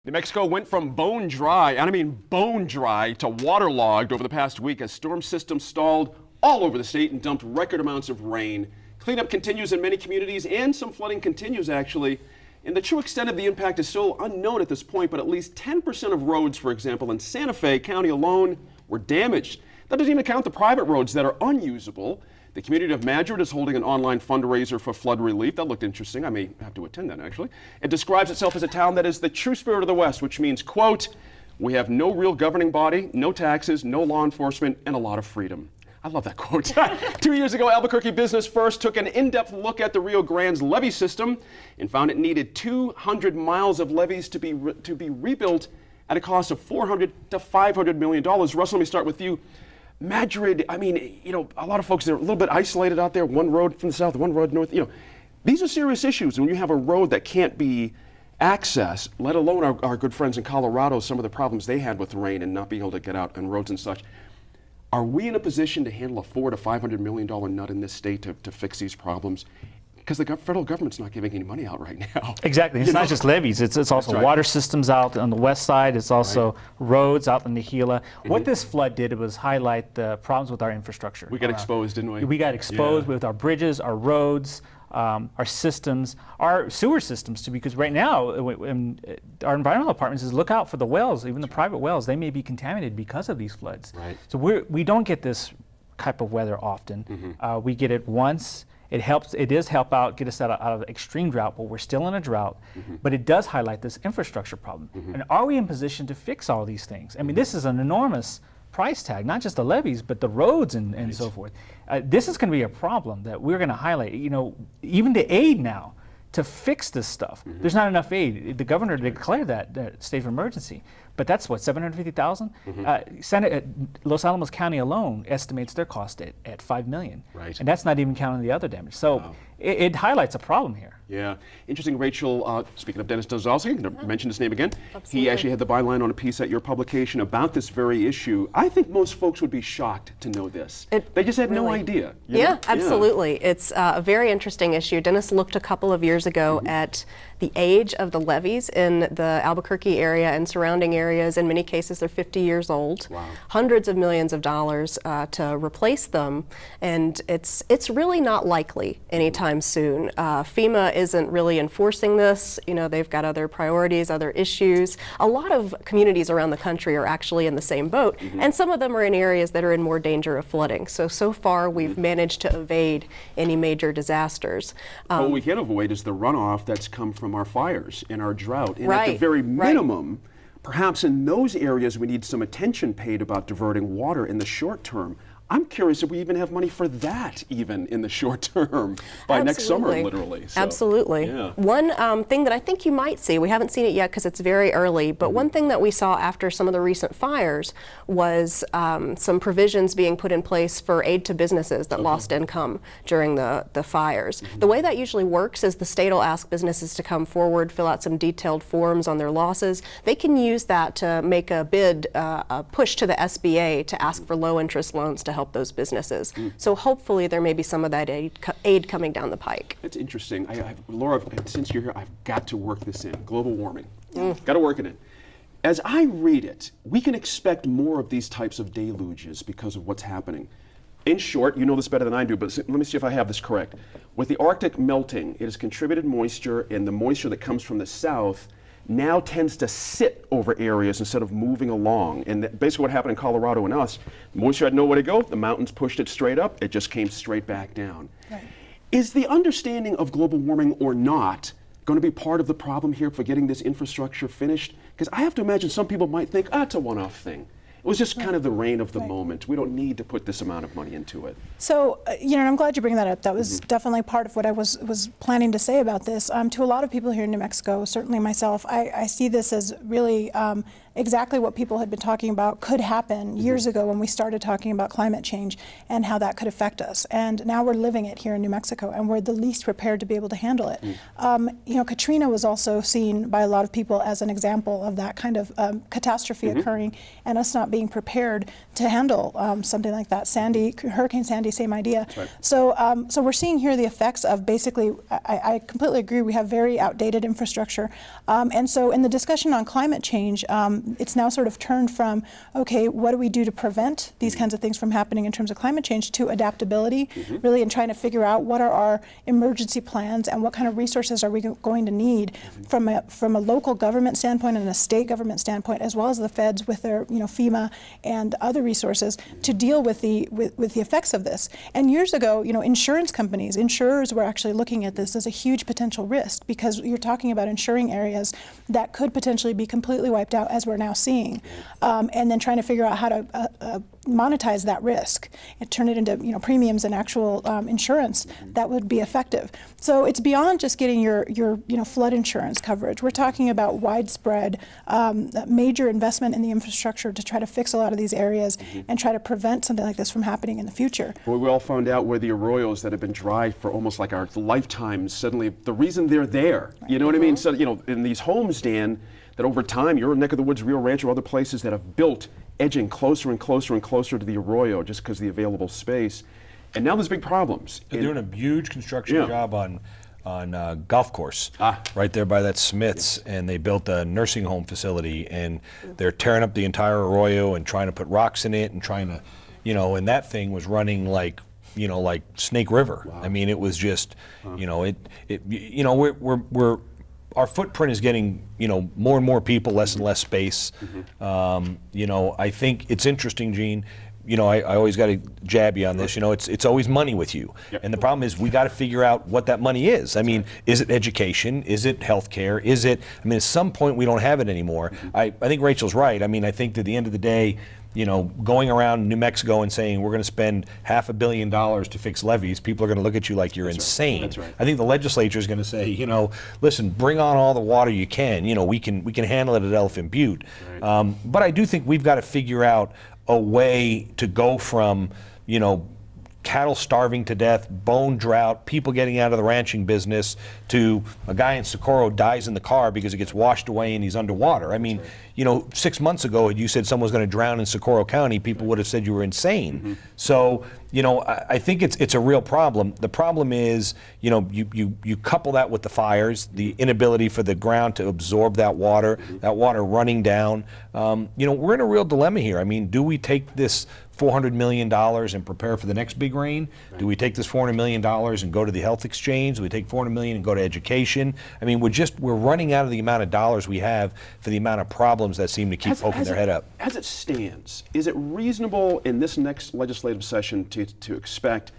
New Mexico went from bone dry, and I mean bone dry, to waterlogged over the past week as storm systems stalled all over the state and dumped record amounts of rain. Cleanup continues in many communities, and some flooding continues, actually. And the true extent of the impact is still unknown at this point, but at least 10% of roads, for example, in Santa Fe County alone, were damaged. That doesn't even count the private roads that are unusable. The community of Madrid is holding an online fundraiser for flood relief. That looked interesting. I may have to attend that, actually. It describes itself as a town that is the true spirit of the West, which means, quote, we have no real governing body, no taxes, no law enforcement, and a lot of freedom. I love that quote. 2 years ago, Albuquerque Business First took an in-depth look at the Rio Grande's levee system and found it needed 200 miles of levees to be rebuilt at a cost of $400 to $500 million. Russell, let me start with you. Madrid, I mean, you know, a lot of folks are a little bit isolated out there, one road from the south, one road north, you know. These are serious issues. When you have a road that can't be accessed, let alone our good friends in Colorado, some of the problems they had with rain and not being able to get out on roads and such. Are we in a position to handle a $400 to $500 million nut in this state to fix these problems? Because the federal government's not giving any money out right now. Exactly. It's not just levees. It's also right. Water systems out on the west side. It's also roads out in the Gila. What this flood did was highlight the problems with our infrastructure. We got exposed, didn't we? We got exposed with our bridges, our roads, our systems, our sewer systems too, because right now our environmental department says look out for the wells, even the private wells. They may be contaminated because of these floods. Right. So we don't get this type of weather often. We get it once. It does help out, get us out of extreme drought, but we're still in a drought. But it does highlight this infrastructure problem. And are we in position to fix all these things? I mean, this is an enormous price tag, not just the levees, but the roads and so forth. This is going to be a problem that we're going to highlight. You know, even the aid now to fix this stuff. There's not enough aid. The governor declared that state of emergency. But that's what, 750,000? Los Alamos County alone estimates their cost at $5 million. Right. And that's not even counting the other damage. So it highlights a problem here. Yeah. Interesting, Rachel, speaking of Dennis Dozowski, I'm going to mention his name again. Absolutely. He actually had the byline on a piece at your publication about this very issue. I think most folks would be shocked to know this. They just had no idea. You know? Absolutely. It's a very interesting issue. Dennis looked a couple of years ago at the age of the levees in the Albuquerque area and surrounding areas. In many cases, they're 50 years old. Wow. Hundreds of millions of dollars to replace them, and it's really not likely anytime soon. FEMA isn't really enforcing this. You know, they've got other priorities, other issues. A lot of communities around the country are actually in the same boat, and some of them are in areas that are in more danger of flooding. So far, we've managed to evade any major disasters. What we can avoid is the runoff that's come from our fires and our drought. And at the Right, very minimum, perhaps in those areas we need some attention paid about diverting water in the short term. I'm curious if we even have money for that even in the short term by next summer, literally. So, Absolutely. yeah. One thing that I think you might see, we haven't seen it yet because it's very early, but one thing that we saw after some of the recent fires was some provisions being put in place for aid to businesses that lost income during the fires. The way that usually works is the state will ask businesses to come forward, fill out some detailed forms on their losses. They can use that to make a bid, a push to the SBA to ask for low interest loans to help those businesses. So hopefully there may be some of that aid coming down the pike. That's interesting. Laura, since you're here, I've got to work this in. Global warming. Got to work it in. As I read it, we can expect more of these types of deluges because of what's happening. In short, you know this better than I do, but let me see if I have this correct. With the Arctic melting, it has contributed moisture, and the moisture that comes from the south now tends to sit over areas instead of moving along. And basically what happened in Colorado and us, moisture had nowhere to go, the mountains pushed it straight up, it just came straight back down. Right. Is the understanding of global warming or not going to be part of the problem here for getting this infrastructure finished? Because I have to imagine some people might think, it's a one-off thing. It was just kind of the rain of the moment. We don't need to put this amount of money into it. So, you know, and I'm glad you bring that up. That was definitely part of what I was planning to say about this. To a lot of people here in New Mexico, certainly myself, I see this as really exactly what people had been talking about could happen years ago when we started talking about climate change and how that could affect us. And now we're living it here in New Mexico, and we're the least prepared to be able to handle it. You know, Katrina was also seen by a lot of people as an example of that kind of catastrophe occurring and us not being being prepared to handle something like that. Hurricane Sandy, same idea. right. So we're seeing here the effects of basically, I completely agree, we have very outdated infrastructure. And so in the discussion on climate change, it's now sort of turned from, okay, what do we do to prevent these kinds of things from happening in terms of climate change, to adaptability, really, and trying to figure out what are our emergency plans and what kind of resources are we going to need from a local government standpoint and a state government standpoint, as well as the feds with their FEMA and other resources to deal with the effects of this. And years ago, insurers were actually looking at this as a huge potential risk, because you're talking about insuring areas that could potentially be completely wiped out, as we're now seeing, and then trying to figure out how to monetize that risk and turn it into premiums and actual insurance that would be effective. So it's beyond just getting your flood insurance coverage. We're talking about widespread major investment in the infrastructure to try to fix a lot of these areas and try to prevent something like this from happening in the future. Well, we all found out where the arroyos that have been dry for almost like our lifetimes, suddenly the reason they're there, you know what I mean? So, in these homes, Dan, that over time, your neck of the woods, Rio Rancho, other places that have built edging closer and closer and closer to the arroyo just because of the available space. And now there's big problems. They're doing a huge construction job on golf course right there by that Smith's, and they built a nursing home facility, and they're tearing up the entire arroyo and trying to put rocks in it and trying to, and that thing was running like Snake River. Wow. I mean, it was just, we're our footprint is getting, more and more people, less and less space. I think it's interesting, Gene. I always got to jab you on this. It's always money with you. Yep. And the problem is we got to figure out what that money is. I mean, is it education? Is it healthcare? At some point we don't have it anymore. I think Rachel's right. I think that at the end of the day, going around New Mexico and saying we're going to spend $500 million to fix levees, people are going to look at you like you're insane. That's right. I think the legislature is going to say, listen, bring on all the water you can. We can handle it at Elephant Butte. Right. But I do think we've got to figure out a way to go from, cattle starving to death, bone drought, people getting out of the ranching business, to a guy in Socorro dies in the car because it gets washed away and he's underwater. 6 months ago, you said someone was going to drown in Socorro County, people would have said you were insane. So, I think it's a real problem. The problem is, you couple that with the fires, the inability for the ground to absorb that water running down. We're in a real dilemma here. Do we take this $400 million and prepare for the next big rain? Right. Do we take this $400 million and go to the health exchange? Do we take $400 million and go to education? We're running out of the amount of dollars we have for the amount of problems that seem to keep poking their head up. As it stands, is it reasonable in this next legislative session to expect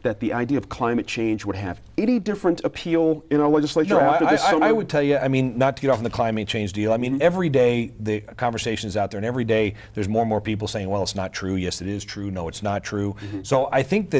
that the idea of climate change would have any different appeal in our legislature after this summer? I would tell you, not to get off on the climate change deal, every day the conversation is out there, and every day there's more and more people saying, well, it's not true, yes it is true, no it's not true. So I think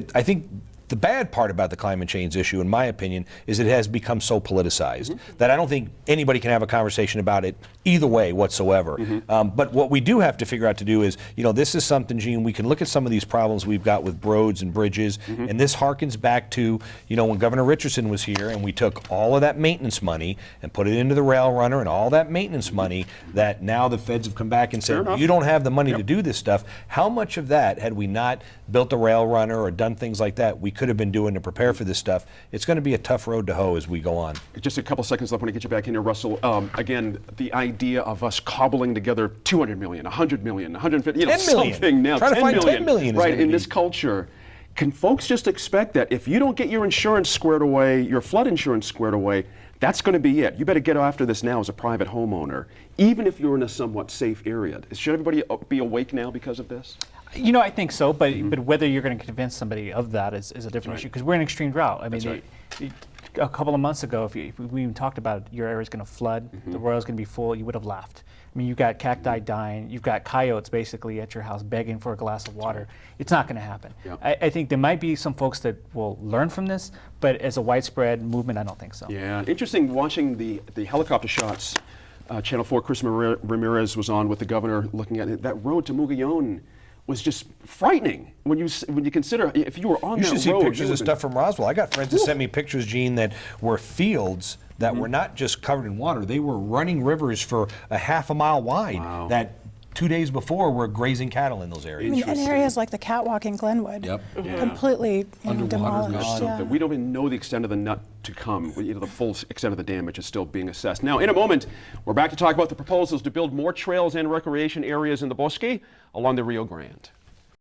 the bad part about the climate change issue, in my opinion, is it has become so politicized that I don't think anybody can have a conversation about it either way whatsoever. But what we do have to figure out to do is, this is something, Gene, we can look at some of these problems we've got with roads and bridges, and this harkens back to, when Governor Richardson was here and we took all of that maintenance money and put it into the rail runner, and all that maintenance money that now the feds have come back and said, you don't have the money to do this stuff. How much of that, had we not built a rail runner or done things like that, we could have been doing to prepare for this stuff? It's going to be a tough road to hoe as we go on. Just a couple seconds left when I get you back in here, Russell. Again, the idea of us cobbling together $200 million, $100 million, $150 million, 10 million. Something now, Trying to find 10 million right, in this culture. Can folks just expect that if you don't get your insurance squared away, your flood insurance squared away, that's going to be it? You better get after this now as a private homeowner, even if you're in a somewhat safe area. Should everybody be awake now because of this? I think so, but whether you're going to convince somebody of that is a different issue, because we're in extreme drought. A couple of months ago, if we even talked about your area's going to flood, the Royal's going to be full, you would have laughed. You've got cacti dying, you've got coyotes basically at your house begging for a glass of water. It's not going to happen. Yeah. I think there might be some folks that will learn from this, but as a widespread movement, I don't think so. Yeah, interesting watching the helicopter shots. Channel 4, Chris Ramirez was on with the governor looking at it. That road to Mogollon was just frightening when you consider if you were on that road. You should see pictures of stuff from Roswell. I got friends that sent me pictures, Gene, that were fields that were not just covered in water. They were running rivers for a half a mile wide that 2 days before were grazing cattle in those areas. I mean, and areas like the catwalk in Glenwood, Yep. completely demolished. So Yeah. that we don't even know the extent of the nut to come. The full extent of the damage is still being assessed. Now, in a moment, we're back to talk about the proposals to build more trails and recreation areas in the Bosque along the Rio Grande.